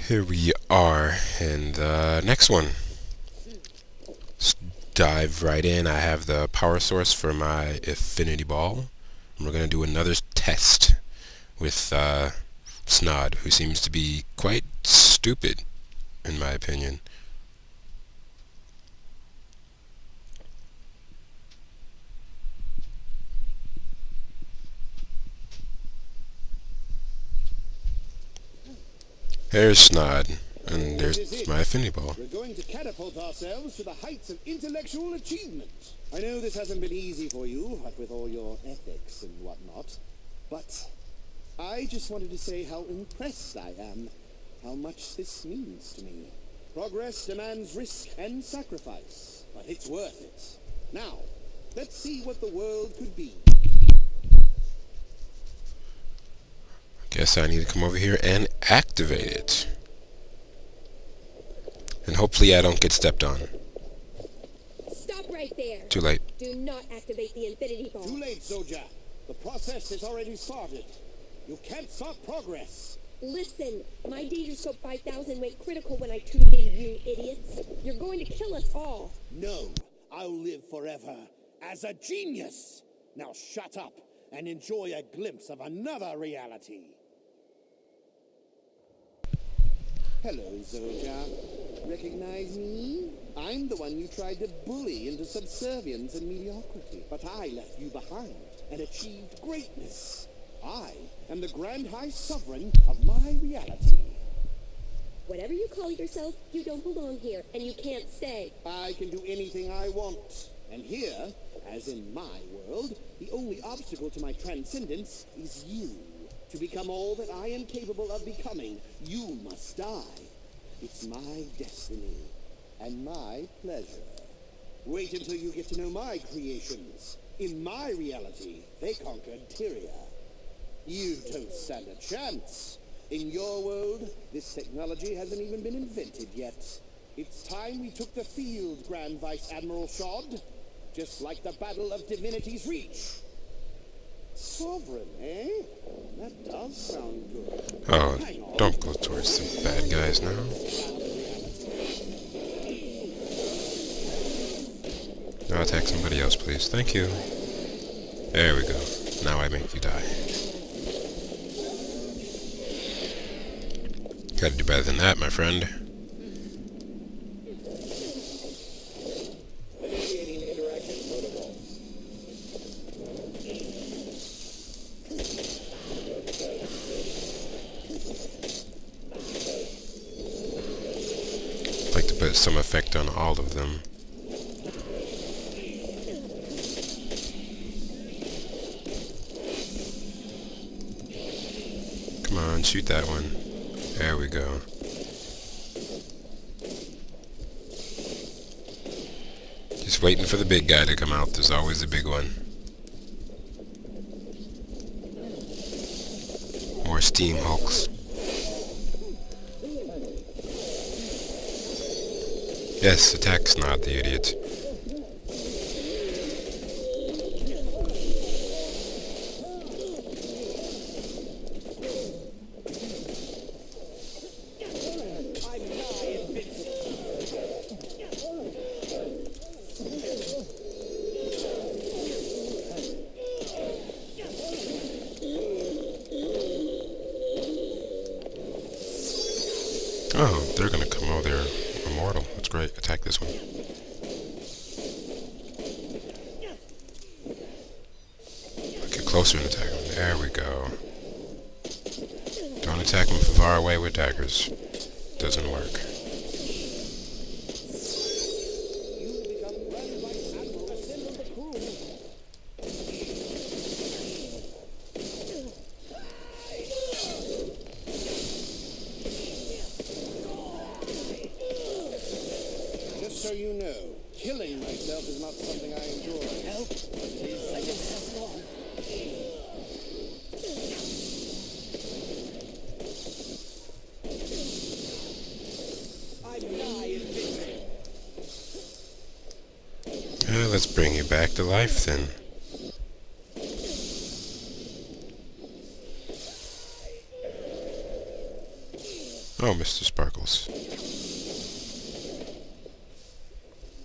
Here we are in the next one. Let's dive right in. I have the power source for my affinity ball. And we're going to do another test with Snod, who seems to be quite stupid, in my opinion. There's Snod, and there's my affinity ball. We're going to catapult ourselves to the heights of intellectual achievement. I know this hasn't been easy for you, what with all your ethics and whatnot, but I just wanted to say how impressed I am, how much this means to me. Progress demands risk and sacrifice, but it's worth it. Now, let's see what the world could be. Guess I need to come over here and activate it. And hopefully I don't get stepped on. Stop right there. Too late. Do not activate the infinity ball. Too late, Zotxx. The process has already started. You can't stop progress. Listen, my Danger Scope 5000 went critical when I tuned in, you idiots. You're going to kill us all. No, I'll live forever as a genius. Now shut up and enjoy a glimpse of another reality. Hello, Zotxx. Recognize me? I'm the one you tried to bully into subservience and mediocrity. But I left you behind and achieved greatness. I am the Grand High Sovereign of my reality. Whatever you call yourself, you don't belong here, and you can't stay. I can do anything I want. And here, as in my world, the only obstacle to my transcendence is you. To become all that I am capable of becoming, you must die. It's my destiny and my pleasure. Wait until you get to know my creations. In my reality, they conquered Tyria. You don't stand a chance. In your world, this technology hasn't even been invented yet. It's time we took the field, Grand Vice Admiral Shod. Just like the Battle of Divinity's Reach. Sovereign, eh? That does sound good. Oh, don't go towards the bad guys now. Now attack somebody else, please. Thank you. There we go. Now I make you die. Gotta do better than that, my friend. Like to put some effect on all of them. Come on, shoot that one. There we go. Just waiting for the big guy to come out. There's always a big one. More steam hulks. Yes, attack Snod, the idiot. Oh, they're gonna come over there immortal. That's great. Attack this one. Get closer and attack him. There we go. Don't attack him from far away with daggers. Doesn't work. So you know, killing myself is not something I enjoy. Help! I just have one. I die in victory. Let's bring you back to life then. Oh, Mr. Sparkles.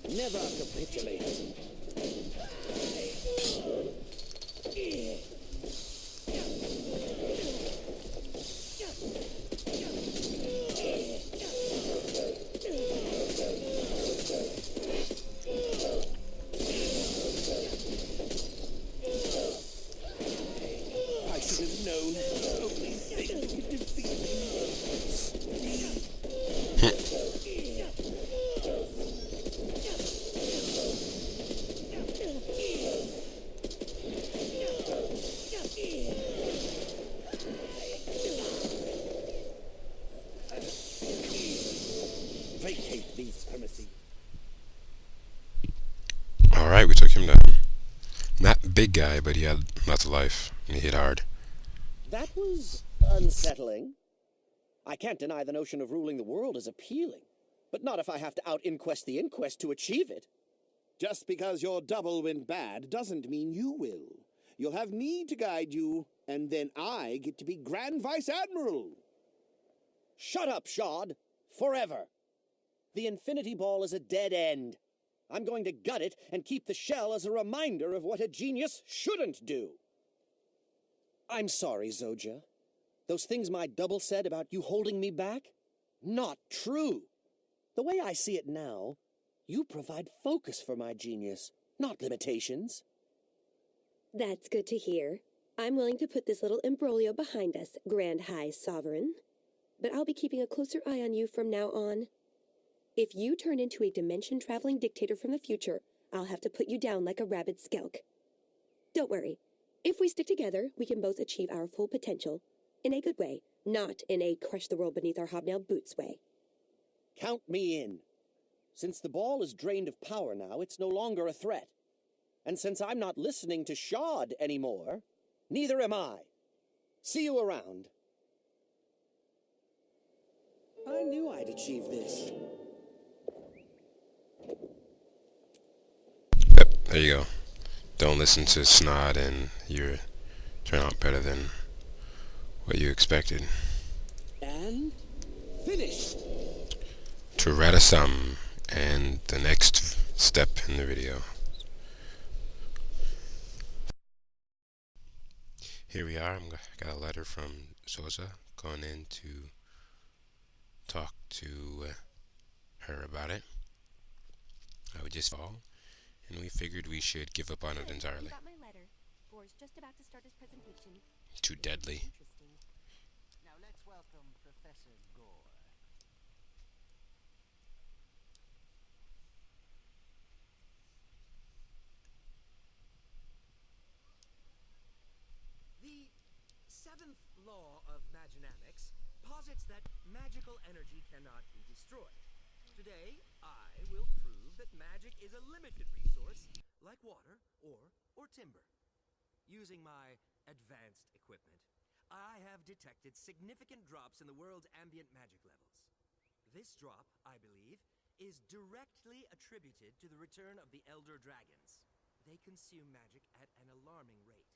Never capitulate. I should have known. Only thing could defeat vacate these premises. Alright, we took him down. Not big guy, but he had lots of life, and he hit hard. That was unsettling. I can't deny the notion of ruling the world is appealing, but not if I have to out-inquest the inquest to achieve it. Just because your double went bad doesn't mean you will. You'll have me to guide you, and then I get to be Grand Vice Admiral. Shut up, Shod. Forever. The Infinity Ball is a dead end. I'm going to gut it and keep the shell as a reminder of what a genius shouldn't do. I'm sorry, Zotxx. Those things my double said about you holding me back? Not true. The way I see it now, you provide focus for my genius, not limitations. That's good to hear. I'm willing to put this little imbroglio behind us, Grand High Sovereign. But I'll be keeping a closer eye on you from now on. If you turn into a dimension-traveling dictator from the future, I'll have to put you down like a rabid skelk. Don't worry. If we stick together, we can both achieve our full potential. In a good way, not in a crush the world beneath our hobnail boots way. Count me in. Since the ball is drained of power now, it's no longer a threat. And since I'm not listening to Shod anymore, neither am I. See you around. I knew I'd achieve this. Yep, there you go. Don't listen to Snod and you'll turn out better than what you expected. And finished. Turatasam, and the next step in the video. Here we are. I got a letter from Zotxx going in to talk to her about it. I would just fall, and we figured we should give up on it entirely. Got my letter. Gore's just about to start his presentation. Too deadly. Interesting. Now let's welcome Professor Gore. The seventh law of maginamics posits that magical energy cannot be destroyed. Today, I will prove that magic is a limited resource, like water or timber. Using my advanced equipment, I have detected significant drops in the world's ambient magic levels. This drop, I believe, is directly attributed to the return of the Elder Dragons. They consume magic at an alarming rate.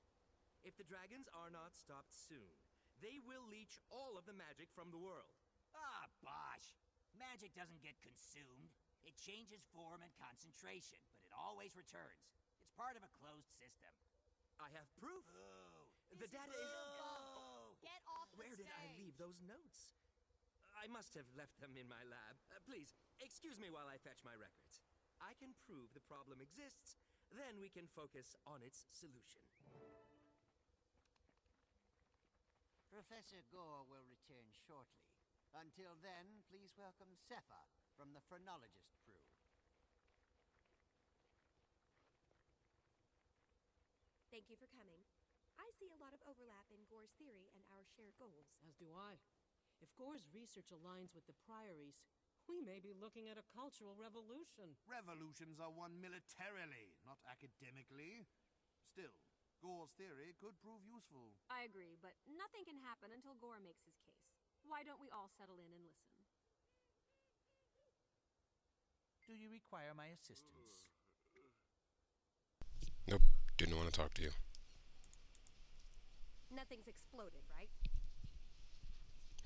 If the dragons are not stopped soon, they will leech all of the magic from the world. Ah, bosh! Magic doesn't get consumed. It changes form and concentration, but it always returns. It's part of a closed system. I have proof. The data is... Get off the Where did I stage. leave those notes? I must have left them in my lab. Please, excuse me while I fetch my records. I can prove the problem exists, then we can focus on its solution. Professor Gore will return shortly. Until then, please welcome Sepha from the Phrenologist crew. Thank you for coming. I see a lot of overlap in Gore's theory and our shared goals. As do I. If Gore's research aligns with the Priory's, we may be looking at a cultural revolution. Revolutions are won militarily, not academically. Still, Gore's theory could prove useful. I agree, but nothing can happen until Gore makes his case. Why don't we all settle in and listen? Do you require my assistance? Nope, didn't want to talk to you. Nothing's exploded, right?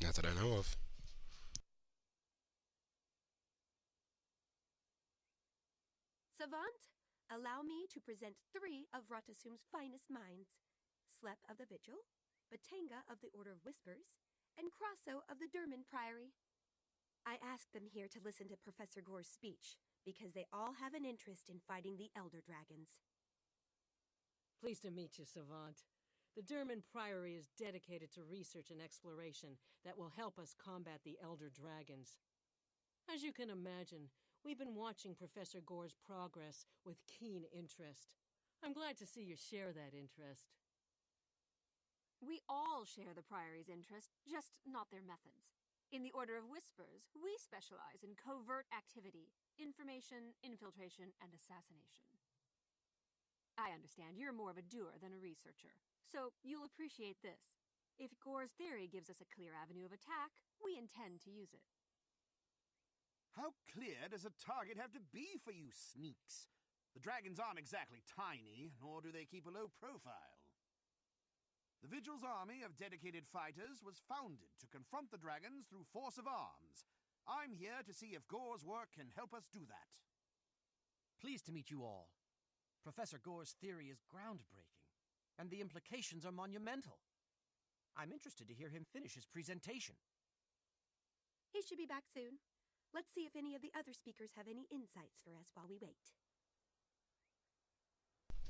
Not that I know of. Savant, allow me to present 3 of Ratasum's finest minds. Slep of the Vigil, Batanga of the Order of Whispers, and Crosso of the Derman Priory. I asked them here to listen to Professor Gore's speech, because they all have an interest in fighting the Elder Dragons. Pleased to meet you, Savant. The Derman Priory is dedicated to research and exploration that will help us combat the Elder Dragons. As you can imagine, we've been watching Professor Gore's progress with keen interest. I'm glad to see you share that interest. We all share the Priory's interest, just not their methods. In the Order of Whispers, we specialize in covert activity, information, infiltration, and assassination. I understand you're more of a doer than a researcher, so you'll appreciate this. If Gore's theory gives us a clear avenue of attack, we intend to use it. How clear does a target have to be for you sneaks? The dragons aren't exactly tiny, nor do they keep a low profile. The Vigil's army of dedicated fighters was founded to confront the dragons through force of arms. I'm here to see if Gore's work can help us do that. Pleased to meet you all. Professor Gore's theory is groundbreaking, and the implications are monumental. I'm interested to hear him finish his presentation. He should be back soon. Let's see if any of the other speakers have any insights for us while we wait.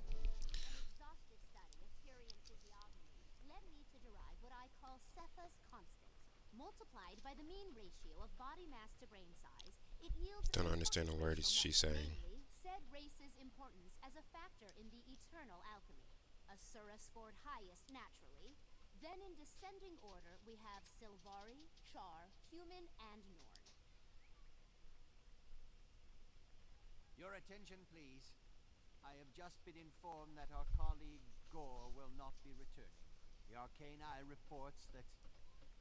An exhaustive study of Tyrian physiognomy led me to derive what I call Cepha's constant. Multiplied by the mean ratio of body mass to brain size, it yields... Don't understand a word she's saying. Namely, said race's importance as a factor in the eternal alchemy. Asura scored highest naturally. Then in descending order, we have Sylvari, Char, Human, and Norn. Your attention, please. I have just been informed that our colleague Gore will not be returning. The Arcane Eye reports that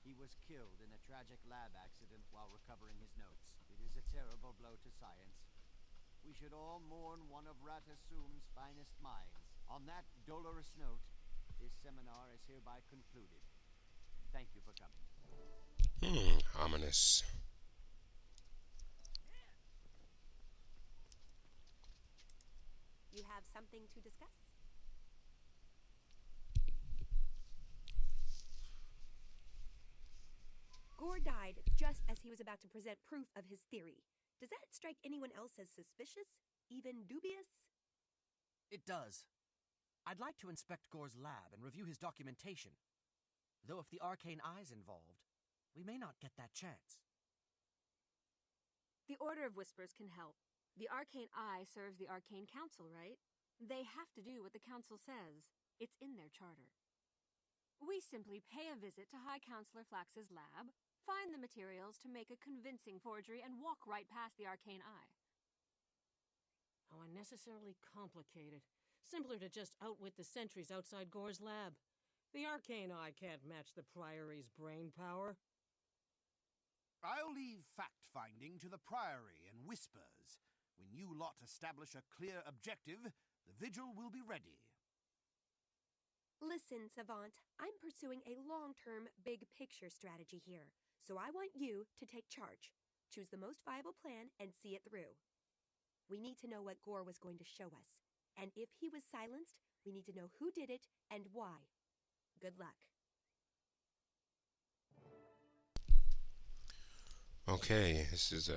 he was killed in a tragic lab accident while recovering his notes. It is a terrible blow to science. We should all mourn one of Ratasum's finest minds. On that dolorous note, this seminar is hereby concluded. Thank you for coming. Ominous. You have something to discuss? Gore died just as he was about to present proof of his theory. Does that strike anyone else as suspicious? Even dubious? It does. I'd like to inspect Gore's lab and review his documentation. Though if the Arcane Eye's involved, we may not get that chance. The Order of Whispers can help. The Arcane Eye serves the Arcane Council, right? They have to do what the Council says. It's in their charter. We simply pay a visit to High Counselor Flax's lab, find the materials to make a convincing forgery, and walk right past the Arcane Eye. How unnecessarily complicated. Simpler to just outwit the sentries outside Gore's lab. The Arcane Eye can't match the Priory's brain power. I'll leave fact-finding to the Priory and Whispers. When you lot establish a clear objective, the Vigil will be ready. Listen, Savant, I'm pursuing a long-term, big-picture strategy here, so I want you to take charge. Choose the most viable plan and see it through. We need to know what Gore was going to show us, and if he was silenced, we need to know who did it and why. Good luck. Okay, this is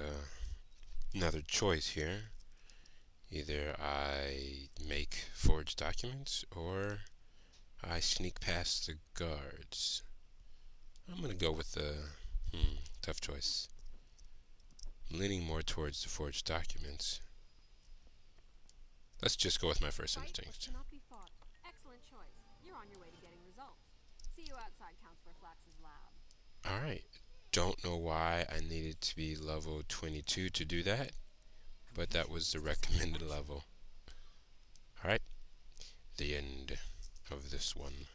another choice here. Either I make forged documents or I sneak past the guards. I'm gonna go with the tough choice. I'm leaning more towards the forged documents. Let's just go with my first instinct. Cannot be fought. Excellent choice. You're on your way to getting results. See you outside Counselor Flax's lab. Alright. Don't know why I needed to be level 22 to do that, but that was the recommended level. Alright. The end of this one.